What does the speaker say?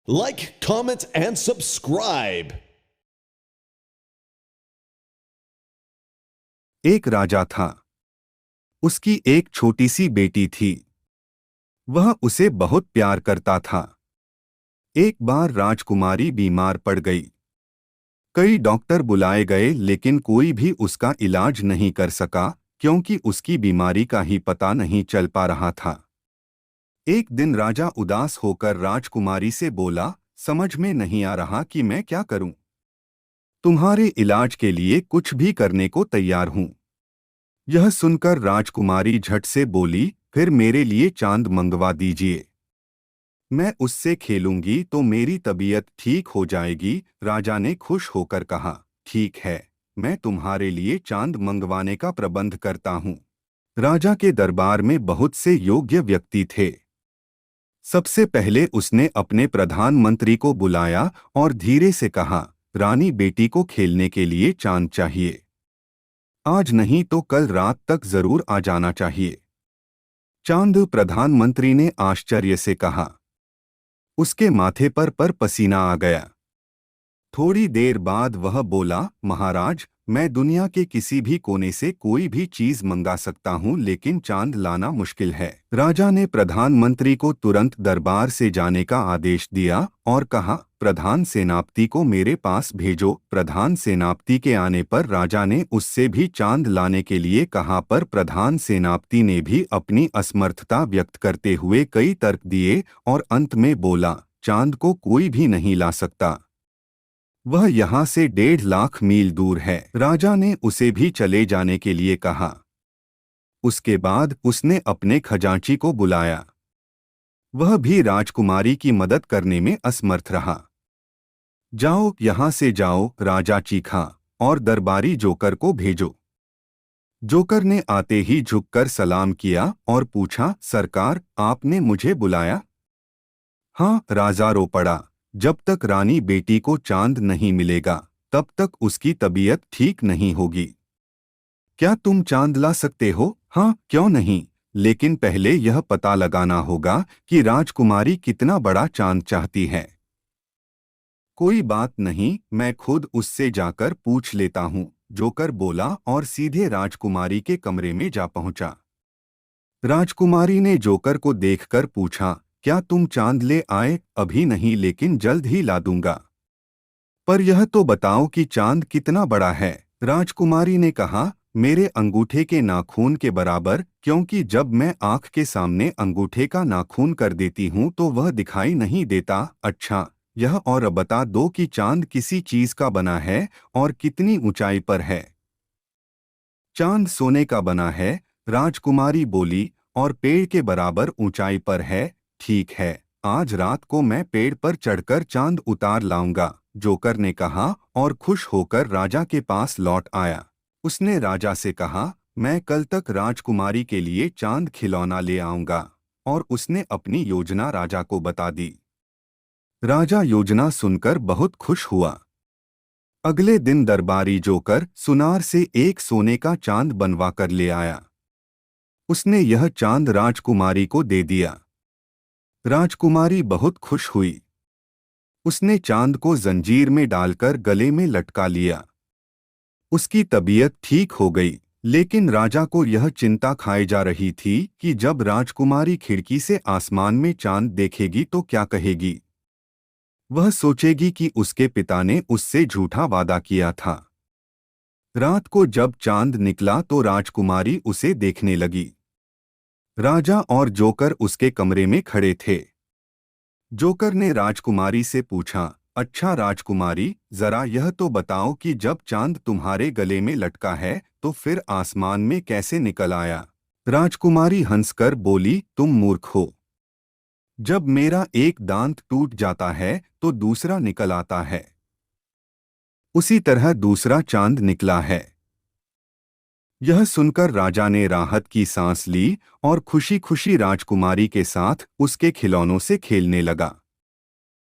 Like, comment, and subscribe. एक राजा था। उसकी एक छोटी सी बेटी थी। वह उसे बहुत प्यार करता था। एक बार राजकुमारी बीमार पड़ गई। कई डॉक्टर बुलाए गए लेकिन कोई भी उसका इलाज नहीं कर सका, क्योंकि उसकी बीमारी का ही पता नहीं चल पा रहा था। एक दिन राजा उदास होकर राजकुमारी से बोला, समझ में नहीं आ रहा कि मैं क्या करूं। तुम्हारे इलाज के लिए कुछ भी करने को तैयार हूं। यह सुनकर राजकुमारी झट से बोली, फिर मेरे लिए चांद मंगवा दीजिए। मैं उससे खेलूंगी तो मेरी तबीयत ठीक हो जाएगी। राजा ने खुश होकर कहा, ठीक है, मैं तुम्हारे लिए चांद मंगवाने का प्रबंध करता हूँ। राजा के दरबार में बहुत से योग्य व्यक्ति थे। सबसे पहले उसने अपने प्रधानमंत्री को बुलाया और धीरे से कहा, रानी बेटी को खेलने के लिए चांद चाहिए। आज नहीं तो कल रात तक जरूर आ जाना चाहिए। चांद, प्रधानमंत्री ने आश्चर्य से कहा। उसके माथे पर पसीना आ गया। थोड़ी देर बाद वह बोला, महाराज, मैं दुनिया के किसी भी कोने से कोई भी चीज मंगा सकता हूँ, लेकिन चांद लाना मुश्किल है। राजा ने प्रधानमंत्री को तुरंत दरबार से जाने का आदेश दिया और कहा, प्रधान सेनापति को मेरे पास भेजो। प्रधान सेनापति के आने पर राजा ने उससे भी चांद लाने के लिए कहा, पर प्रधान सेनापति ने भी अपनी असमर्थता व्यक्त करते हुए कई तर्क दिए और अंत में बोला, चांद को कोई भी नहीं ला सकता। वह यहाँ से 1.5 लाख मील दूर है। राजा ने उसे भी चले जाने के लिए कहा। उसके बाद उसने अपने खजांची को बुलाया। वह भी राजकुमारी की मदद करने में असमर्थ रहा। जाओ, यहाँ से जाओ, राजा चीखा, और दरबारी जोकर को भेजो। जोकर ने आते ही झुककर सलाम किया और पूछा, सरकार, आपने मुझे बुलाया? हाँ, राजा रो पड़ा, जब तक रानी बेटी को चांद नहीं मिलेगा तब तक उसकी तबीयत ठीक नहीं होगी। क्या तुम चांद ला सकते हो? हाँ, क्यों नहीं, लेकिन पहले यह पता लगाना होगा कि राजकुमारी कितना बड़ा चांद चाहती है। कोई बात नहीं, मैं खुद उससे जाकर पूछ लेता हूँ, जोकर बोला और सीधे राजकुमारी के कमरे में जा पहुंचा। राजकुमारी ने जोकर को देखकर पूछा, क्या तुम चांद ले आए? अभी नहीं, लेकिन जल्द ही ला दूंगा। पर यह तो बताओ कि चांद कितना बड़ा है। राजकुमारी ने कहा, मेरे अंगूठे के नाखून के बराबर, क्योंकि जब मैं आंख के सामने अंगूठे का नाखून कर देती हूँ तो वह दिखाई नहीं देता। अच्छा, यह और बता दो कि चांद किसी चीज का बना है और कितनी ऊंचाई पर है। चांद सोने का बना है, राजकुमारी बोली, और पेड़ के बराबर ऊंचाई पर है। ठीक है, आज रात को मैं पेड़ पर चढ़कर चांद उतार लाऊंगा, जोकर ने कहा और खुश होकर राजा के पास लौट आया। उसने राजा से कहा, मैं कल तक राजकुमारी के लिए चांद खिलौना ले आऊंगा, और उसने अपनी योजना राजा को बता दी। राजा योजना सुनकर बहुत खुश हुआ। अगले दिन दरबारी जोकर सुनार से एक सोने का चांद बनवा कर ले आया। उसने यह चांद राजकुमारी को दे दिया। राजकुमारी बहुत खुश हुई। उसने चांद को जंजीर में डालकर गले में लटका लिया। उसकी तबीयत ठीक हो गई, लेकिन राजा को यह चिंता खाए जा रही थी कि जब राजकुमारी खिड़की से आसमान में चांद देखेगी तो क्या कहेगी। वह सोचेगी कि उसके पिता ने उससे झूठा वादा किया था। रात को जब चांद निकला तो राजकुमारी उसे देखने लगी। राजा और जोकर उसके कमरे में खड़े थे। जोकर ने राजकुमारी से पूछा, अच्छा राजकुमारी, जरा यह तो बताओ कि जब चांद तुम्हारे गले में लटका है तो फिर आसमान में कैसे निकल आया? राजकुमारी हंसकर बोली, तुम मूर्ख हो। जब मेरा एक दांत टूट जाता है तो दूसरा निकल आता है, उसी तरह दूसरा चांद निकला है। यह सुनकर राजा ने राहत की सांस ली और खुशी खुशी राजकुमारी के साथ उसके खिलौनों से खेलने लगा।